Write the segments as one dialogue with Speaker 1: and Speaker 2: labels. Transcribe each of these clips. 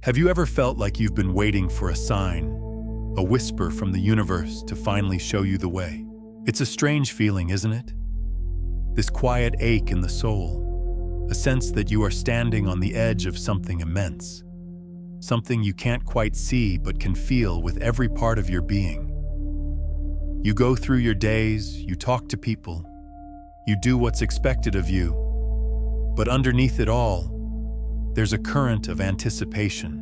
Speaker 1: Have you ever felt like you've been waiting for a sign, a whisper from the universe to finally show you the way? It's a strange feeling, isn't it? This quiet ache in the soul, a sense that you are standing on the edge of something immense, something you can't quite see but can feel with every part of your being. You go through your days, you talk to people, you do what's expected of you, but underneath it all, there's a current of anticipation.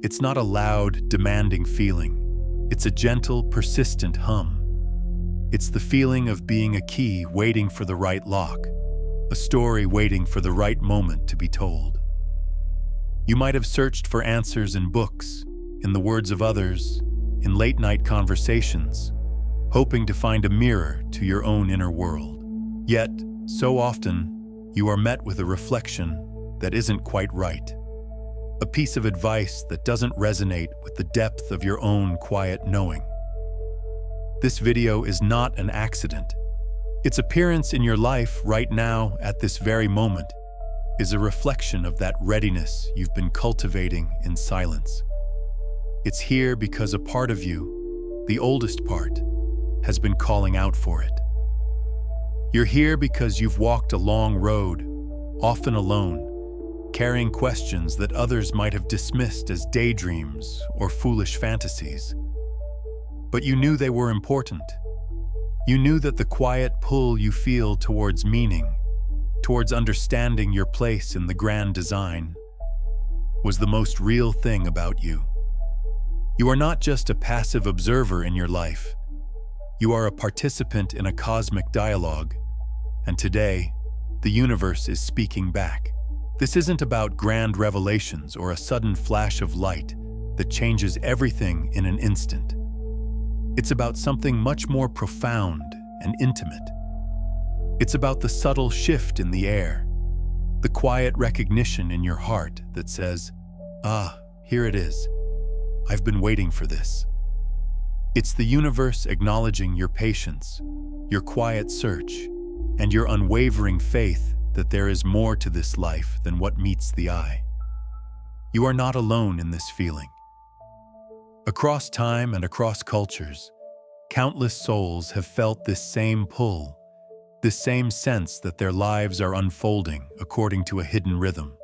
Speaker 1: It's not a loud, demanding feeling. It's a gentle, persistent hum. It's the feeling of being a key waiting for the right lock, a story waiting for the right moment to be told. You might have searched for answers in books, in the words of others, in late-night conversations, hoping to find a mirror to your own inner world. Yet, so often, you are met with a reflection that isn't quite right. A piece of advice that doesn't resonate with the depth of your own quiet knowing. This video is not an accident. Its appearance in your life right now, at this very moment, is a reflection of that readiness you've been cultivating in silence. It's here because a part of you, the oldest part, has been calling out for it. You're here because you've walked a long road, often alone, carrying questions that others might have dismissed as daydreams or foolish fantasies. But you knew they were important. You knew that the quiet pull you feel towards meaning, towards understanding your place in the grand design, was the most real thing about you. You are not just a passive observer in your life. You are a participant in a cosmic dialogue, and today, the universe is speaking back. This isn't about grand revelations or a sudden flash of light that changes everything in an instant. It's about something much more profound and intimate. It's about the subtle shift in the air, the quiet recognition in your heart that says, here it is. I've been waiting for this. It's the universe acknowledging your patience, your quiet search, and your unwavering faith that there is more to this life than what meets the eye. You are not alone in this feeling. Across time and across cultures, countless souls have felt this same pull, this same sense that their lives are unfolding according to a hidden rhythm,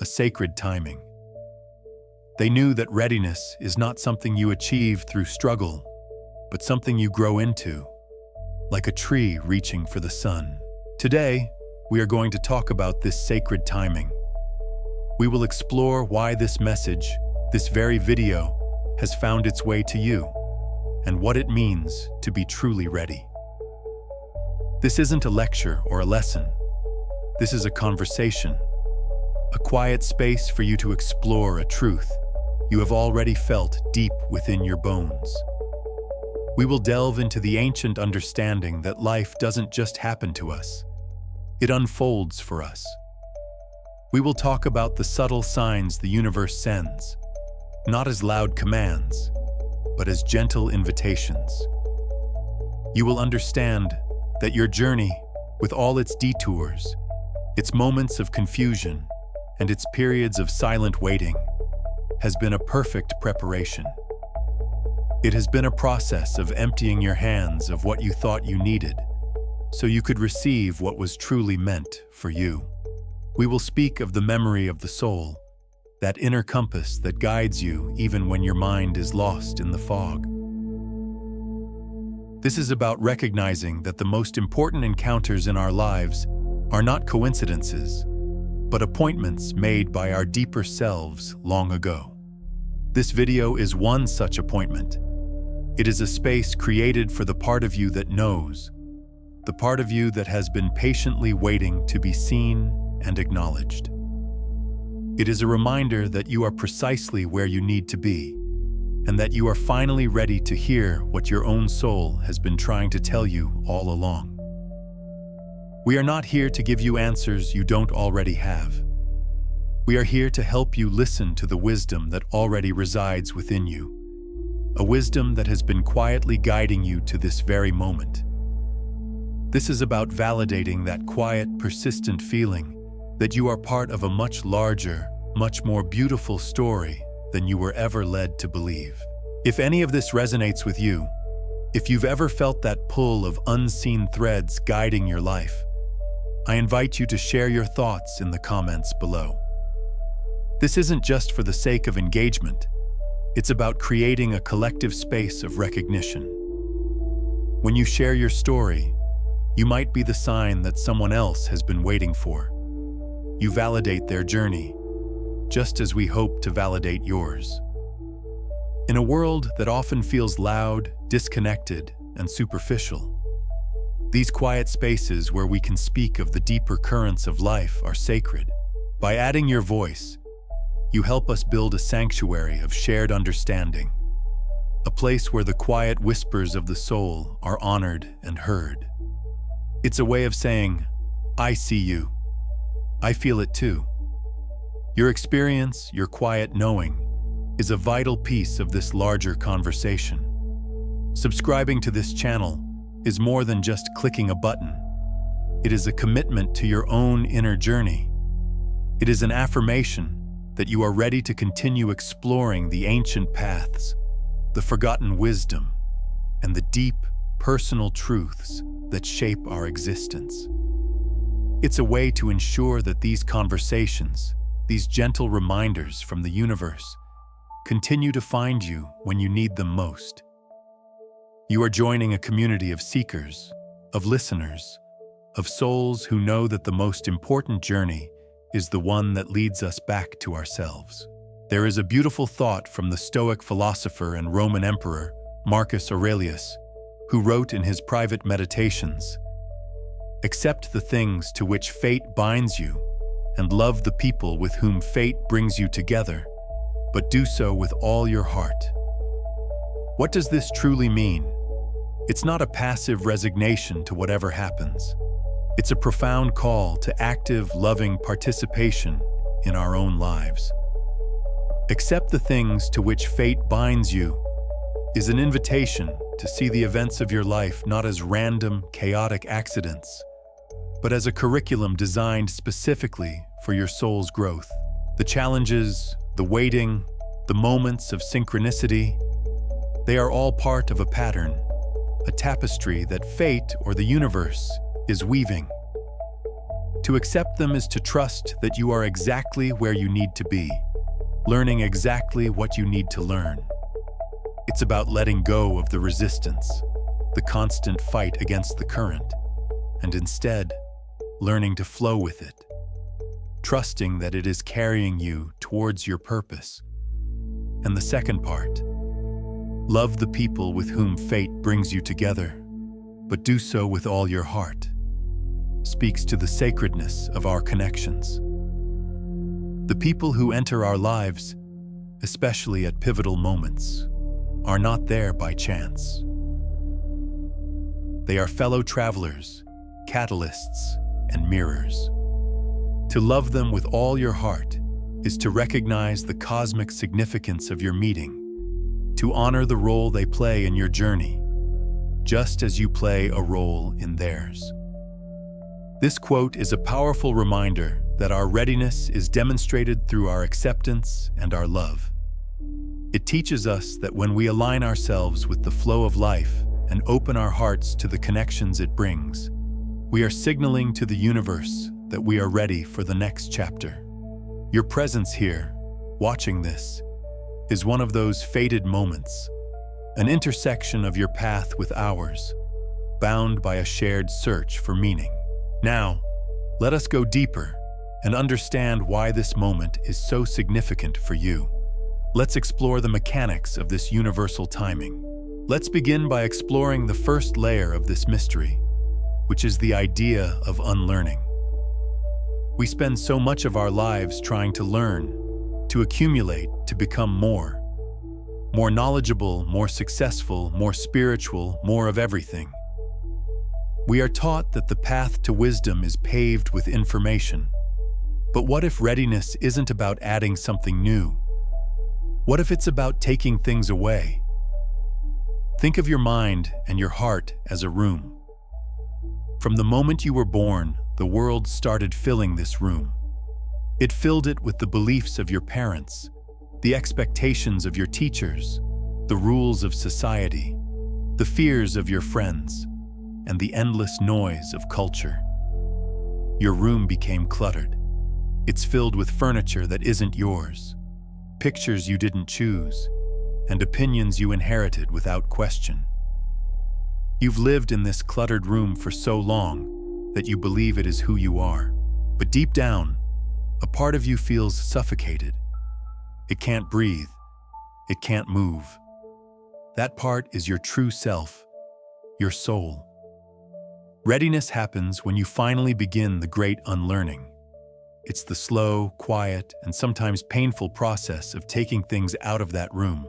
Speaker 1: a sacred timing. They knew that readiness is not something you achieve through struggle, but something you grow into, like a tree reaching for the sun. Today, we are going to talk about this sacred timing. We will explore why this message, this very video, has found its way to you, and what it means to be truly ready. This isn't a lecture or a lesson. This is a conversation, a quiet space for you to explore a truth you have already felt deep within your bones. We will delve into the ancient understanding that life doesn't just happen to us. It unfolds for us. We will talk about the subtle signs the universe sends, not as loud commands, but as gentle invitations. You will understand that your journey, with all its detours, its moments of confusion, and its periods of silent waiting, has been a perfect preparation. It has been a process of emptying your hands of what you thought you needed, so you could receive what was truly meant for you. We will speak of the memory of the soul, that inner compass that guides you even when your mind is lost in the fog. This is about recognizing that the most important encounters in our lives are not coincidences, but appointments made by our deeper selves long ago. This video is one such appointment. It is a space created for the part of you that knows, the part of you that has been patiently waiting to be seen and acknowledged. It is a reminder that you are precisely where you need to be, and that you are finally ready to hear what your own soul has been trying to tell you all along. We are not here to give you answers you don't already have. We are here to help you listen to the wisdom that already resides within you, a wisdom that has been quietly guiding you to this very moment. This is about validating that quiet, persistent feeling that you are part of a much larger, much more beautiful story than you were ever led to believe. If any of this resonates with you, if you've ever felt that pull of unseen threads guiding your life, I invite you to share your thoughts in the comments below. This isn't just for the sake of engagement. It's about creating a collective space of recognition. When you share your story, you might be the sign that someone else has been waiting for. You validate their journey, just as we hope to validate yours. In a world that often feels loud, disconnected, and superficial, these quiet spaces where we can speak of the deeper currents of life are sacred. By adding your voice, you help us build a sanctuary of shared understanding, a place where the quiet whispers of the soul are honored and heard. It's a way of saying, I see you. I feel it too. Your experience, your quiet knowing, is a vital piece of this larger conversation. Subscribing to this channel is more than just clicking a button. It is a commitment to your own inner journey. It is an affirmation that you are ready to continue exploring the ancient paths, the forgotten wisdom, and the deep, personal truths that shape our existence. It's a way to ensure that these conversations, these gentle reminders from the universe, continue to find you when you need them most. You are joining a community of seekers, of listeners, of souls who know that the most important journey is the one that leads us back to ourselves. There is a beautiful thought from the Stoic philosopher and Roman emperor, Marcus Aurelius, who wrote in his private meditations, "Accept the things to which fate binds you, and love the people with whom fate brings you together, but do so with all your heart." What does this truly mean? It's not a passive resignation to whatever happens. It's a profound call to active, loving participation in our own lives. Accept the things to which fate binds you is an invitation to see the events of your life not as random, chaotic accidents, but as a curriculum designed specifically for your soul's growth. The challenges, the waiting, the moments of synchronicity, they are all part of a pattern, a tapestry that fate or the universe is weaving. To accept them is to trust that you are exactly where you need to be, learning exactly what you need to learn. It's about letting go of the resistance, the constant fight against the current, and instead, learning to flow with it, trusting that it is carrying you towards your purpose. And the second part, love the people with whom fate brings you together, but do so with all your heart, speaks to the sacredness of our connections. The people who enter our lives, especially at pivotal moments, are not there by chance. They are fellow travelers, catalysts, and mirrors. To love them with all your heart is to recognize the cosmic significance of your meeting, to honor the role they play in your journey, just as you play a role in theirs. This quote is a powerful reminder that our readiness is demonstrated through our acceptance and our love. It teaches us that when we align ourselves with the flow of life and open our hearts to the connections it brings, we are signaling to the universe that we are ready for the next chapter. Your presence here, watching this, is one of those fated moments, an intersection of your path with ours, bound by a shared search for meaning. Now, let us go deeper and understand why this moment is so significant for you. Let's explore the mechanics of this universal timing. Let's begin by exploring the first layer of this mystery, which is the idea of unlearning. We spend so much of our lives trying to learn, to accumulate, to become more knowledgeable, more successful, more spiritual, more of everything. We are taught that the path to wisdom is paved with information. But what if readiness isn't about adding something new? What if it's about taking things away? Think of your mind and your heart as a room. From the moment you were born, the world started filling this room. It filled it with the beliefs of your parents, the expectations of your teachers, the rules of society, the fears of your friends, and the endless noise of culture. Your room became cluttered. It's filled with furniture that isn't yours, pictures you didn't choose, and opinions you inherited without question. You've lived in this cluttered room for so long that you believe it is who you are. But deep down, a part of you feels suffocated. It can't breathe. It can't move. That part is your true self, your soul. Readiness happens when you finally begin the great unlearning. It's the slow, quiet, and sometimes painful process of taking things out of that room.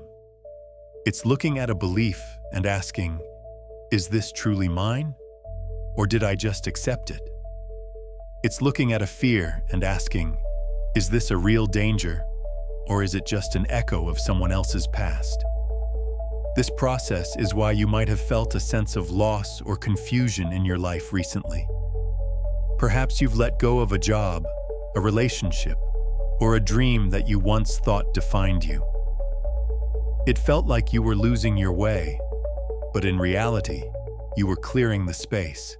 Speaker 1: It's looking at a belief and asking, is this truly mine? Or did I just accept it? It's looking at a fear and asking, is this a real danger? Or is it just an echo of someone else's past? This process is why you might have felt a sense of loss or confusion in your life recently. Perhaps you've let go of a job, a relationship, or a dream that you once thought defined you. It felt like you were losing your way, but in reality, you were clearing the space.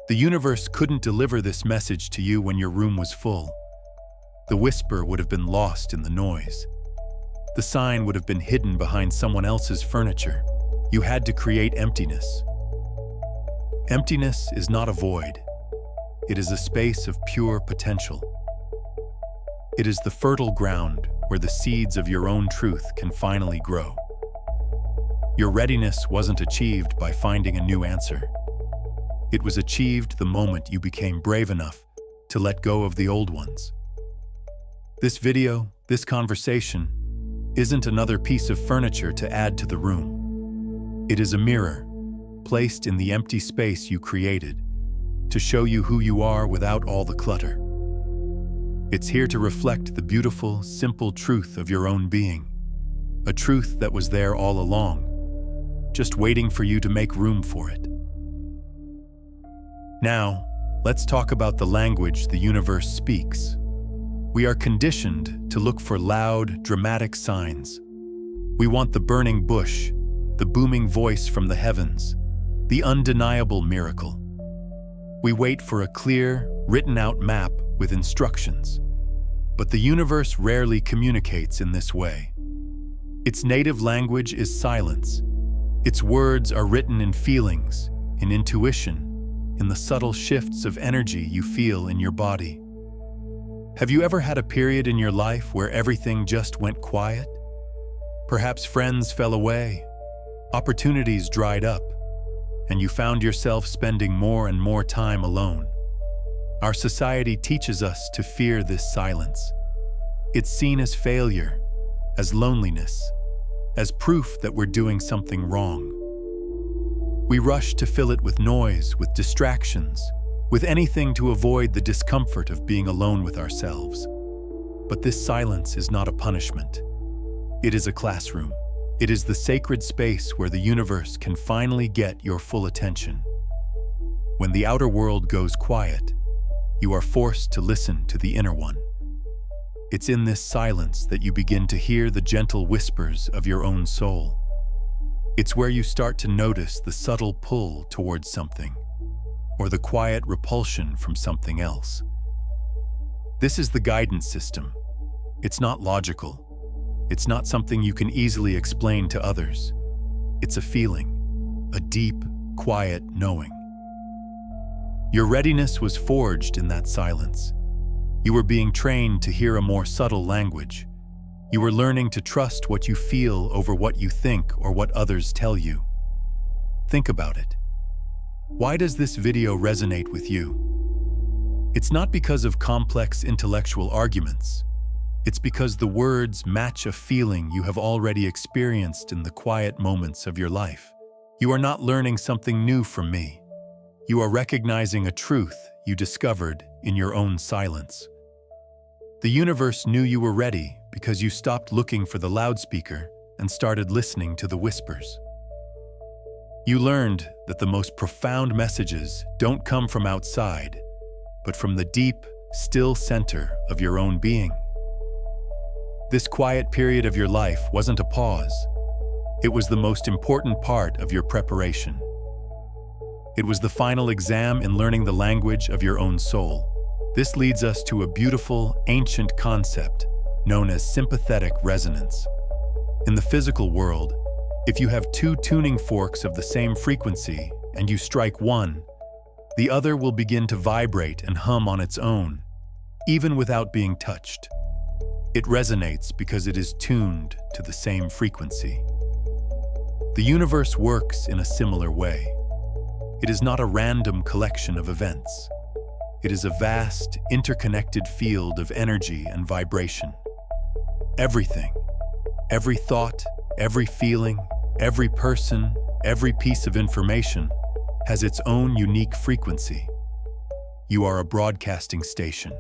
Speaker 1: The universe couldn't deliver this message to you when your room was full. The whisper would have been lost in the noise. The sign would have been hidden behind someone else's furniture. You had to create emptiness. Emptiness is not a void. It is a space of pure potential. It is the fertile ground where the seeds of your own truth can finally grow. Your readiness wasn't achieved by finding a new answer. It was achieved the moment you became brave enough to let go of the old ones. This video, this conversation, isn't another piece of furniture to add to the room. It is a mirror, placed in the empty space you created, to show you who you are without all the clutter. It's here to reflect the beautiful, simple truth of your own being, a truth that was there all along, just waiting for you to make room for it. Now, let's talk about the language the universe speaks. We are conditioned to look for loud, dramatic signs. We want the burning bush, the booming voice from the heavens, the undeniable miracle. We wait for a clear, written-out map with instructions. But the universe rarely communicates in this way. Its native language is silence. Its words are written in feelings, in intuition, in the subtle shifts of energy you feel in your body. Have you ever had a period in your life where everything just went quiet? Perhaps friends fell away, opportunities dried up, and you found yourself spending more and more time alone. Our society teaches us to fear this silence. It's seen as failure, as loneliness, as proof that we're doing something wrong. We rush to fill it with noise, with distractions, with anything to avoid the discomfort of being alone with ourselves. But this silence is not a punishment. It is a classroom. It is the sacred space where the universe can finally get your full attention. When the outer world goes quiet, you are forced to listen to the inner one. It's in this silence that you begin to hear the gentle whispers of your own soul. It's where you start to notice the subtle pull towards something, or the quiet repulsion from something else. This is the guidance system. It's not logical. It's not something you can easily explain to others. It's a feeling, a deep, quiet knowing. Your readiness was forged in that silence. You were being trained to hear a more subtle language. You were learning to trust what you feel over what you think or what others tell you. Think about it. Why does this video resonate with you? It's not because of complex intellectual arguments. It's because the words match a feeling you have already experienced in the quiet moments of your life. You are not learning something new from me. You are recognizing a truth you discovered in your own silence. The universe knew you were ready because you stopped looking for the loudspeaker and started listening to the whispers. You learned that the most profound messages don't come from outside, but from the deep, still center of your own being. This quiet period of your life wasn't a pause. It was the most important part of your preparation. It was the final exam in learning the language of your own soul. This leads us to a beautiful, ancient concept known as sympathetic resonance. In the physical world, if you have two tuning forks of the same frequency and you strike one, the other will begin to vibrate and hum on its own, even without being touched. It resonates because it is tuned to the same frequency. The universe works in a similar way. It is not a random collection of events. It is a vast, interconnected field of energy and vibration. Everything, every thought, every feeling, every person, every piece of information has its own unique frequency. You are a broadcasting station.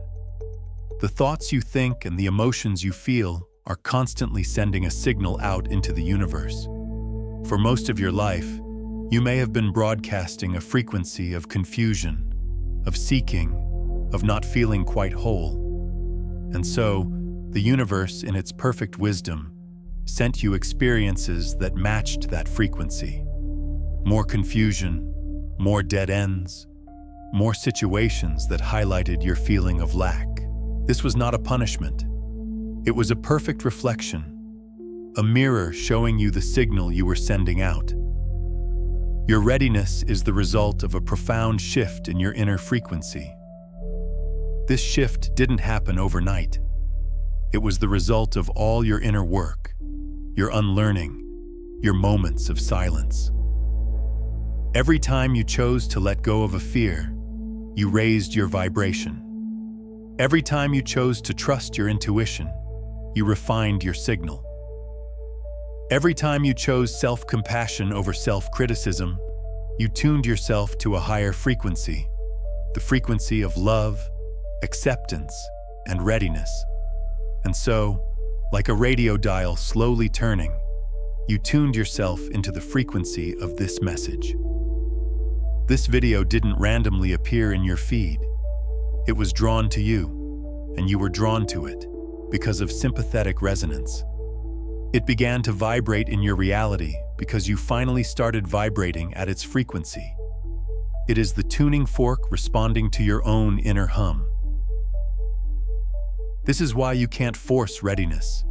Speaker 1: The thoughts you think and the emotions you feel are constantly sending a signal out into the universe. For most of your life, you may have been broadcasting a frequency of confusion, of seeking, of not feeling quite whole. And so, the universe, in its perfect wisdom, sent you experiences that matched that frequency. More confusion, more dead ends, more situations that highlighted your feeling of lack. This was not a punishment. It was a perfect reflection, a mirror showing you the signal you were sending out. Your readiness is the result of a profound shift in your inner frequency. This shift didn't happen overnight. It was the result of all your inner work, your unlearning, your moments of silence. Every time you chose to let go of a fear, you raised your vibration. Every time you chose to trust your intuition, you refined your signal. Every time you chose self-compassion over self-criticism, you tuned yourself to a higher frequency, the frequency of love, acceptance, and readiness. And so, like a radio dial slowly turning, you tuned yourself into the frequency of this message. This video didn't randomly appear in your feed. It was drawn to you, and you were drawn to it because of sympathetic resonance. It began to vibrate in your reality because you finally started vibrating at its frequency. It is the tuning fork responding to your own inner hum. This is why you can't force readiness.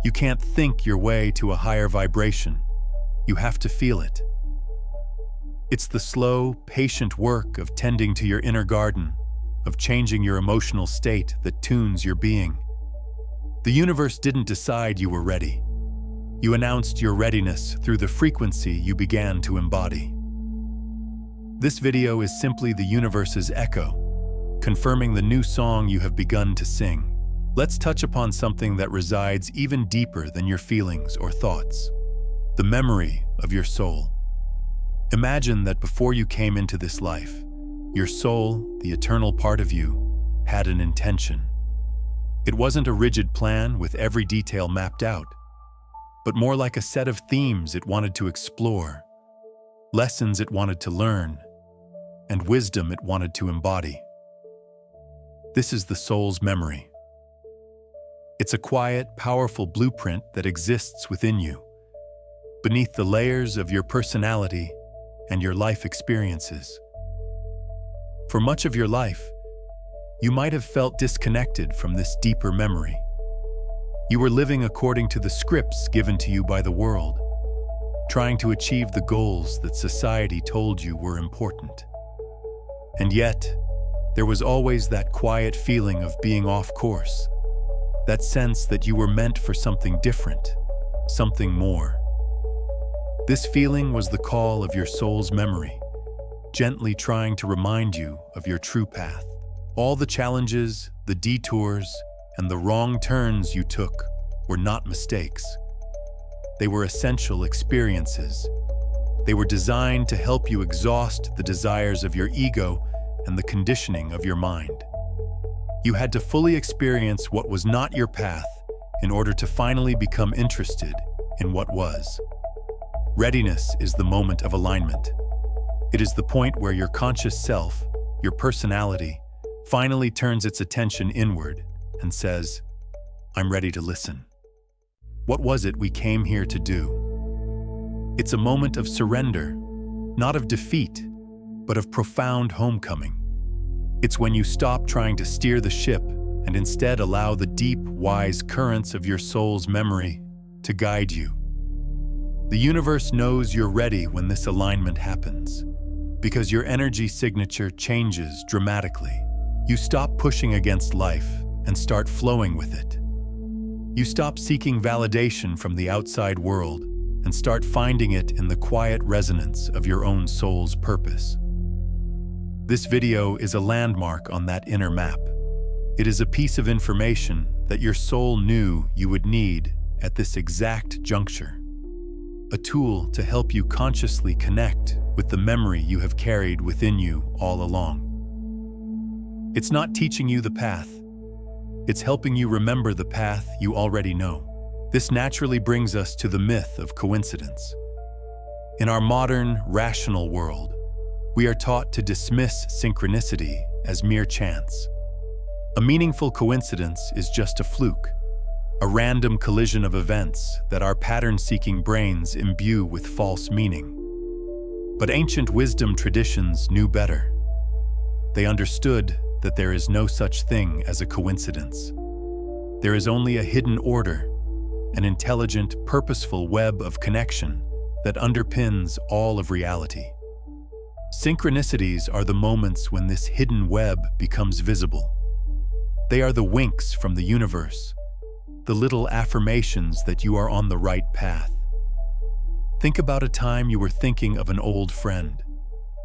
Speaker 1: You can't think your way to a higher vibration. You have to feel it. It's the slow, patient work of tending to your inner garden, of changing your emotional state that tunes your being. The universe didn't decide you were ready. You announced your readiness through the frequency you began to embody. This video is simply the universe's echo, confirming the new song you have begun to sing. Let's touch upon something that resides even deeper than your feelings or thoughts: the memory of your soul. Imagine that before you came into this life, your soul, the eternal part of you, had an intention. It wasn't a rigid plan with every detail mapped out, but more like a set of themes it wanted to explore, lessons it wanted to learn, and wisdom it wanted to embody. This is the soul's memory. It's a quiet, powerful blueprint that exists within you, beneath the layers of your personality and your life experiences. For much of your life, you might have felt disconnected from this deeper memory. You were living according to the scripts given to you by the world, trying to achieve the goals that society told you were important. And yet, there was always that quiet feeling of being off course, that sense that you were meant for something different, something more. This feeling was the call of your soul's memory, gently trying to remind you of your true path. All the challenges, the detours, and the wrong turns you took were not mistakes. They were essential experiences. They were designed to help you exhaust the desires of your ego and the conditioning of your mind. You had to fully experience what was not your path in order to finally become interested in what was. Readiness is the moment of alignment. It is the point where your conscious self, your personality, finally turns its attention inward and says, "I'm ready to listen." What was it we came here to do? It's a moment of surrender, not of defeat, but of profound homecoming. It's when you stop trying to steer the ship and instead allow the deep, wise currents of your soul's memory to guide you. The universe knows you're ready when this alignment happens, because your energy signature changes dramatically. You stop pushing against life and start flowing with it. You stop seeking validation from the outside world and start finding it in the quiet resonance of your own soul's purpose. This video is a landmark on that inner map. It is a piece of information that your soul knew you would need at this exact juncture. A tool to help you consciously connect with the memory you have carried within you all along. It's not teaching you the path. It's helping you remember the path you already know. This naturally brings us to the myth of coincidence. In our modern, rational world, we are taught to dismiss synchronicity as mere chance. A meaningful coincidence is just a fluke, a random collision of events that our pattern-seeking brains imbue with false meaning. But ancient wisdom traditions knew better. They understood that there is no such thing as a coincidence. There is only a hidden order, an intelligent, purposeful web of connection that underpins all of reality. Synchronicities are the moments when this hidden web becomes visible. They are the winks from the universe, the little affirmations that you are on the right path. Think about a time you were thinking of an old friend,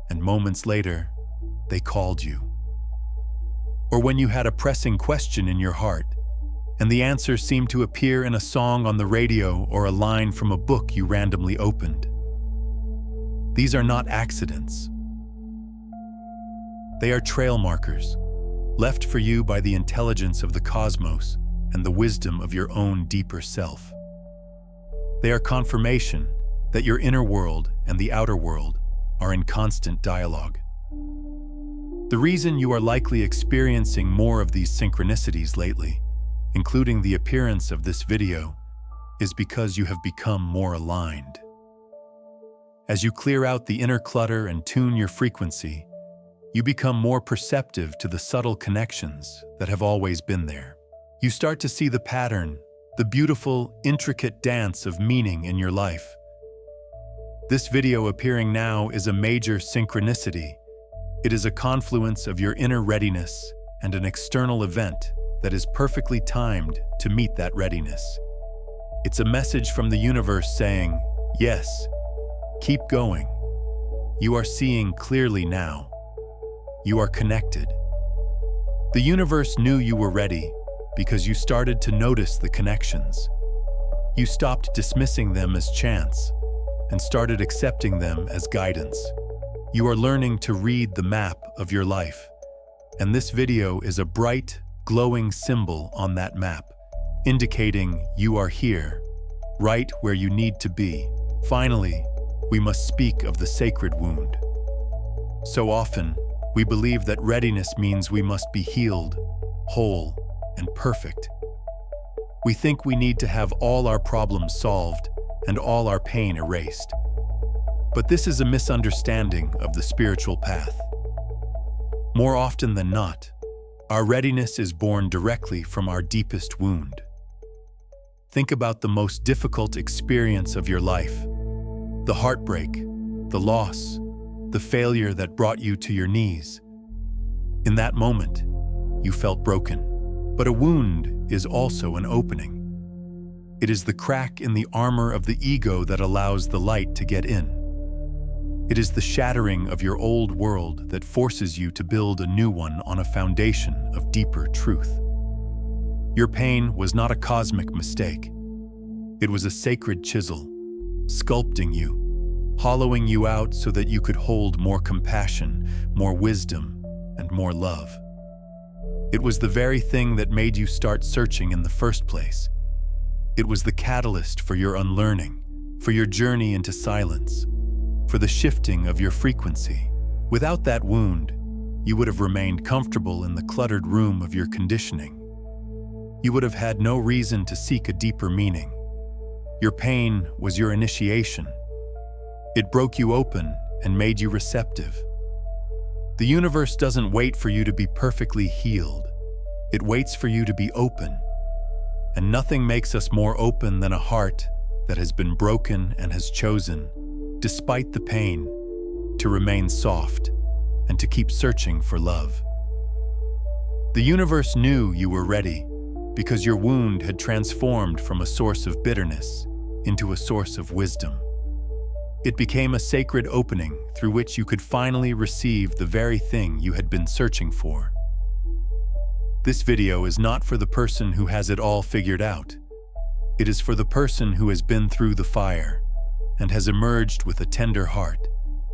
Speaker 1: and moments later, they called you. Or when you had a pressing question in your heart, and the answer seemed to appear in a song on the radio or a line from a book you randomly opened. These are not accidents. They are trail markers, left for you by the intelligence of the cosmos and the wisdom of your own deeper self. They are confirmation that your inner world and the outer world are in constant dialogue. The reason you are likely experiencing more of these synchronicities lately, including the appearance of this video, is because you have become more aligned. As you clear out the inner clutter and tune your frequency, you become more perceptive to the subtle connections that have always been there. You start to see the pattern, the beautiful, intricate dance of meaning in your life. This video appearing now is a major synchronicity. It is a confluence of your inner readiness and an external event that is perfectly timed to meet that readiness. It's a message from the universe saying, yes, keep going. You are seeing clearly now. You are connected. The universe knew you were ready because you started to notice the connections. You stopped dismissing them as chance and started accepting them as guidance. You are learning to read the map of your life, and this video is a bright, glowing symbol on that map, indicating you are here, right where you need to be. Finally, we must speak of the sacred wound. So often, we believe that readiness means we must be healed, whole, and perfect. We think we need to have all our problems solved and all our pain erased. But this is a misunderstanding of the spiritual path. More often than not, our readiness is born directly from our deepest wound. Think about the most difficult experience of your life, the heartbreak, the loss, the failure that brought you to your knees. In that moment, you felt broken. But a wound is also an opening. It is the crack in the armor of the ego that allows the light to get in. It is the shattering of your old world that forces you to build a new one on a foundation of deeper truth. Your pain was not a cosmic mistake. It was a sacred chisel, sculpting you, hollowing you out so that you could hold more compassion, more wisdom, and more love. It was the very thing that made you start searching in the first place. It was the catalyst for your unlearning, for your journey into silence, for the shifting of your frequency. Without that wound, you would have remained comfortable in the cluttered room of your conditioning. You would have had no reason to seek a deeper meaning. Your pain was your initiation. It broke you open and made you receptive. The universe doesn't wait for you to be perfectly healed. It waits for you to be open. And nothing makes us more open than a heart that has been broken and has chosen, despite the pain, to remain soft and to keep searching for love. The universe knew you were ready because your wound had transformed from a source of bitterness into a source of wisdom. It became a sacred opening through which you could finally receive the very thing you had been searching for. This video is not for the person who has it all figured out. It is for the person who has been through the fire and has emerged with a tender heart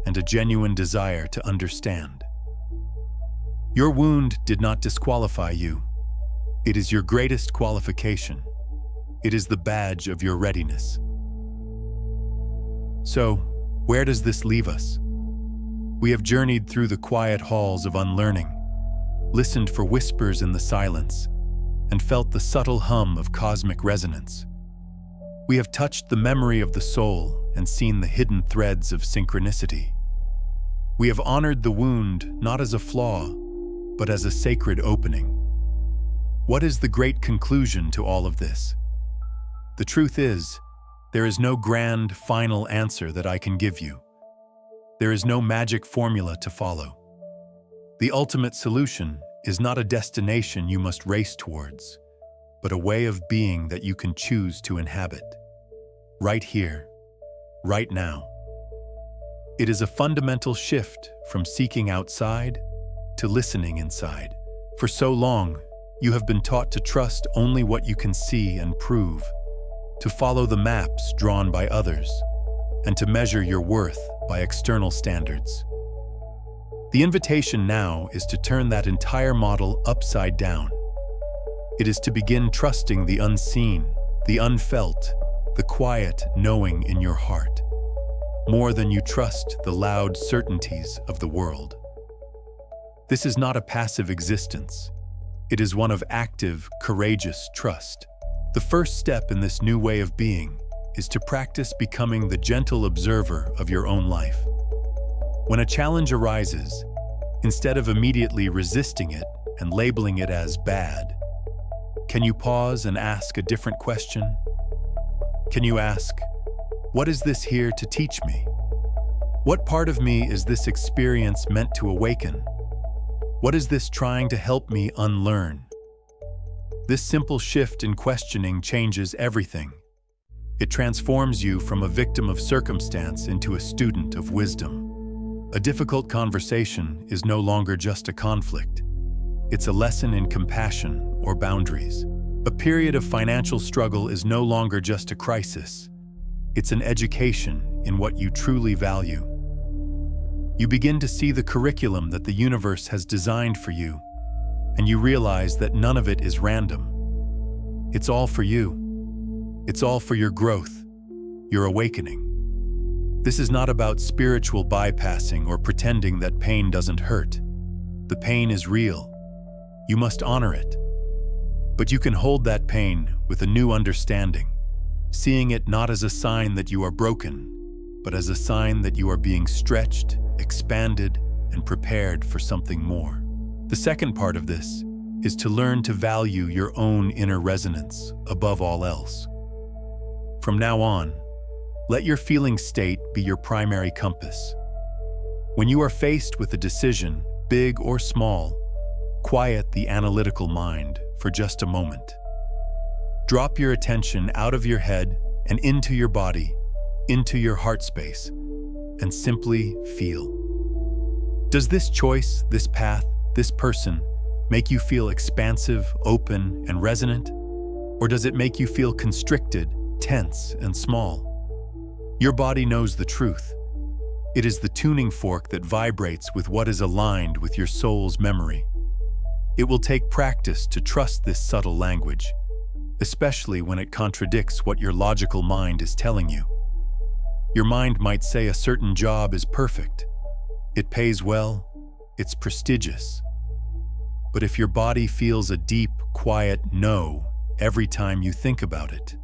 Speaker 1: and a genuine desire to understand. Your wound did not disqualify you. It is your greatest qualification. It is the badge of your readiness. So, where does this leave us? We have journeyed through the quiet halls of unlearning, listened for whispers in the silence, and felt the subtle hum of cosmic resonance. We have touched the memory of the soul and seen the hidden threads of synchronicity. We have honored the wound not as a flaw, but as a sacred opening. What is the great conclusion to all of this? The truth is, there is no grand, final answer that I can give you. There is no magic formula to follow. The ultimate solution is not a destination you must race towards, but a way of being that you can choose to inhabit. Right here, right now. It is a fundamental shift from seeking outside to listening inside. For so long, you have been taught to trust only what you can see and prove, to follow the maps drawn by others, and to measure your worth by external standards. The invitation now is to turn that entire model upside down. It is to begin trusting the unseen, the unfelt, the quiet knowing in your heart, more than you trust the loud certainties of the world. This is not a passive existence. It is one of active, courageous trust. The first step in this new way of being is to practice becoming the gentle observer of your own life. When a challenge arises, instead of immediately resisting it and labeling it as bad, can you pause and ask a different question? Can you ask, what is this here to teach me? What part of me is this experience meant to awaken? What is this trying to help me unlearn? This simple shift in questioning changes everything. It transforms you from a victim of circumstance into a student of wisdom. A difficult conversation is no longer just a conflict. It's a lesson in compassion or boundaries. A period of financial struggle is no longer just a crisis. It's an education in what you truly value. You begin to see the curriculum that the universe has designed for you, and you realize that none of it is random. It's all for you. It's all for your growth, your awakening. This is not about spiritual bypassing or pretending that pain doesn't hurt. The pain is real. You must honor it. But you can hold that pain with a new understanding, seeing it not as a sign that you are broken, but as a sign that you are being stretched, expanded, and prepared for something more. The second part of this is to learn to value your own inner resonance above all else. From now on, let your feeling state be your primary compass. When you are faced with a decision, big or small, quiet the analytical mind for just a moment. Drop your attention out of your head and into your body, into your heart space, and simply feel. Does this choice, this path, this person make you feel expansive, open, and resonant? Or does it make you feel constricted, tense, and small? Your body knows the truth. It is the tuning fork that vibrates with what is aligned with your soul's memory. It will take practice to trust this subtle language, especially when it contradicts what your logical mind is telling you. Your mind might say a certain job is perfect. It pays well. it's prestigious. But if your body feels a deep, quiet no every time you think about it,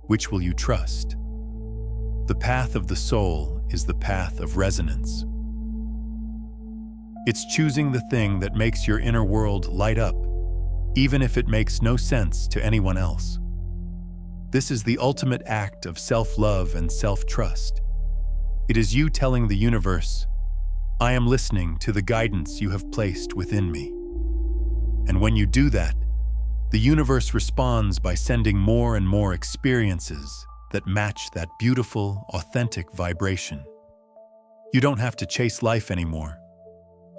Speaker 1: which will you trust? The path of the soul is the path of resonance. It's choosing the thing that makes your inner world light up, even if it makes no sense to anyone else. This is the ultimate act of self-love and self-trust. It is you telling the universe, I am listening to the guidance you have placed within me. And when you do that, the universe responds by sending more and more experiences that match that beautiful, authentic vibration. You don't have to chase life anymore.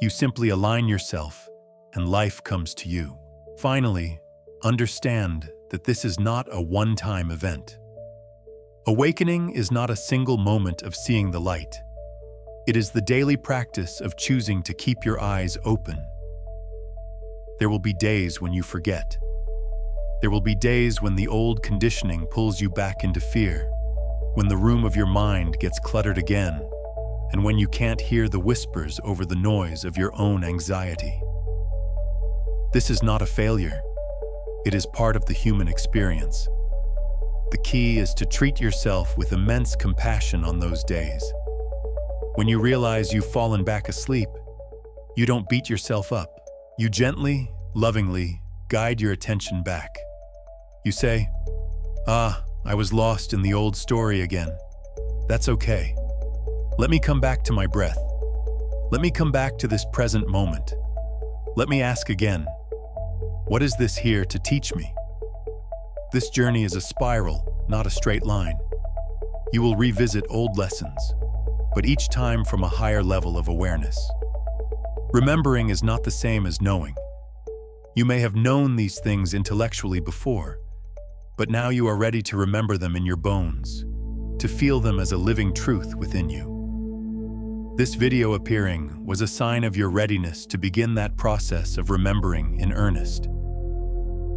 Speaker 1: You simply align yourself, and life comes to you. Finally, understand that this is not a one-time event. Awakening is not a single moment of seeing the light. It is the daily practice of choosing to keep your eyes open. There will be days when you forget. There will be days when the old conditioning pulls you back into fear, when the room of your mind gets cluttered again, and when you can't hear the whispers over the noise of your own anxiety. This is not a failure. It is part of the human experience. The key is to treat yourself with immense compassion on those days. When you realize you've fallen back asleep, you don't beat yourself up. You gently, lovingly guide your attention back. You say, I was lost in the old story again. That's okay. Let me come back to my breath. Let me come back to this present moment. Let me ask again, what is this here to teach me? This journey is a spiral, not a straight line. You will revisit old lessons, but each time from a higher level of awareness. Remembering is not the same as knowing. You may have known these things intellectually before, but now you are ready to remember them in your bones, to feel them as a living truth within you. This video appearing was a sign of your readiness to begin that process of remembering in earnest.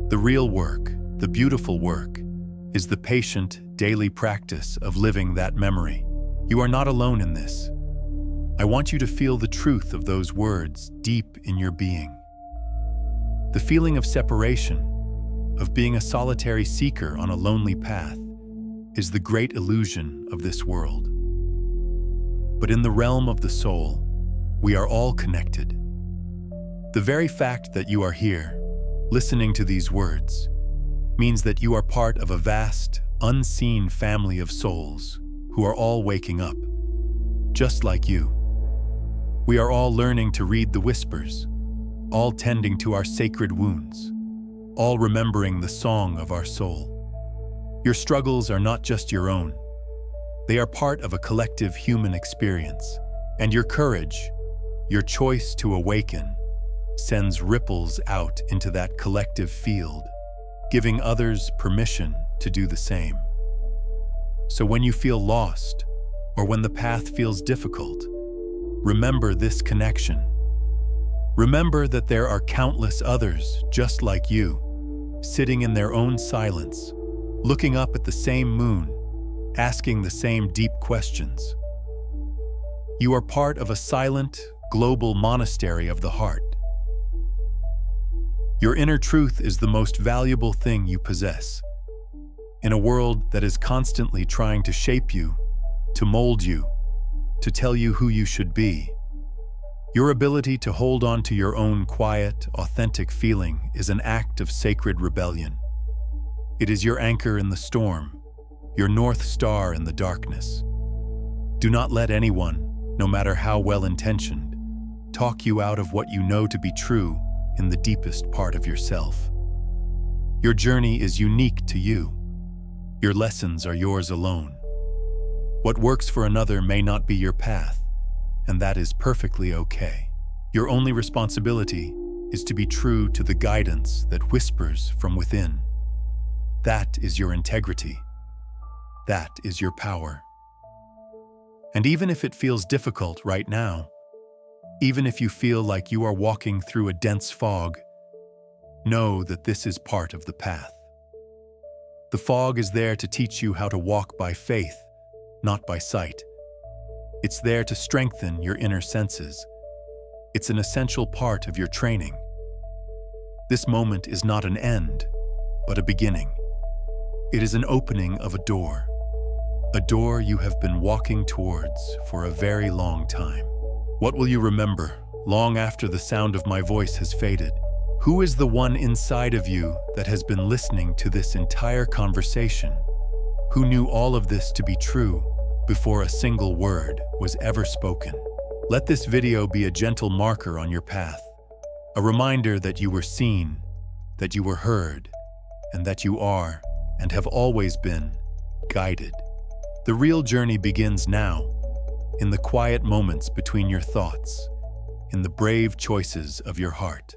Speaker 1: The real work, the beautiful work, is the patient, daily practice of living that memory. You are not alone in this. I want you to feel the truth of those words deep in your being. The feeling of separation, of being a solitary seeker on a lonely path, is the great illusion of this world. But in the realm of the soul, we are all connected. The very fact that you are here, listening to these words, means that you are part of a vast, unseen family of souls who are all waking up, just like you. We are all learning to read the whispers, all tending to our sacred wounds, all remembering the song of our soul. Your struggles are not just your own. They are part of a collective human experience, and your courage, your choice to awaken, sends ripples out into that collective field, giving others permission to do the same. So when you feel lost, or when the path feels difficult, remember this connection. Remember that there are countless others just like you, sitting in their own silence, looking up at the same moon, asking the same deep questions. You are part of a silent, global monastery of the heart. Your inner truth is the most valuable thing you possess. In a world that is constantly trying to shape you, to mold you, to tell you who you should be, your ability to hold on to your own quiet, authentic feeling is an act of sacred rebellion. It is your anchor in the storm, your North Star in the darkness. Do not let anyone, no matter how well-intentioned, talk you out of what you know to be true in the deepest part of yourself. Your journey is unique to you. Your lessons are yours alone. What works for another may not be your path, and that is perfectly okay. Your only responsibility is to be true to the guidance that whispers from within. That is your integrity. That is your power. And even if it feels difficult right now, even if you feel like you are walking through a dense fog, know that this is part of the path. The fog is there to teach you how to walk by faith, not by sight. It's there to strengthen your inner senses. It's an essential part of your training. This moment is not an end, but a beginning. It is an opening of a door you have been walking towards for a very long time. What will you remember long after the sound of my voice has faded? Who is the one inside of you that has been listening to this entire conversation? Who knew all of this to be true before a single word was ever spoken? Let this video be a gentle marker on your path, a reminder that you were seen, that you were heard, and that you are, and have always been, guided. The real journey begins now, in the quiet moments between your thoughts, in the brave choices of your heart.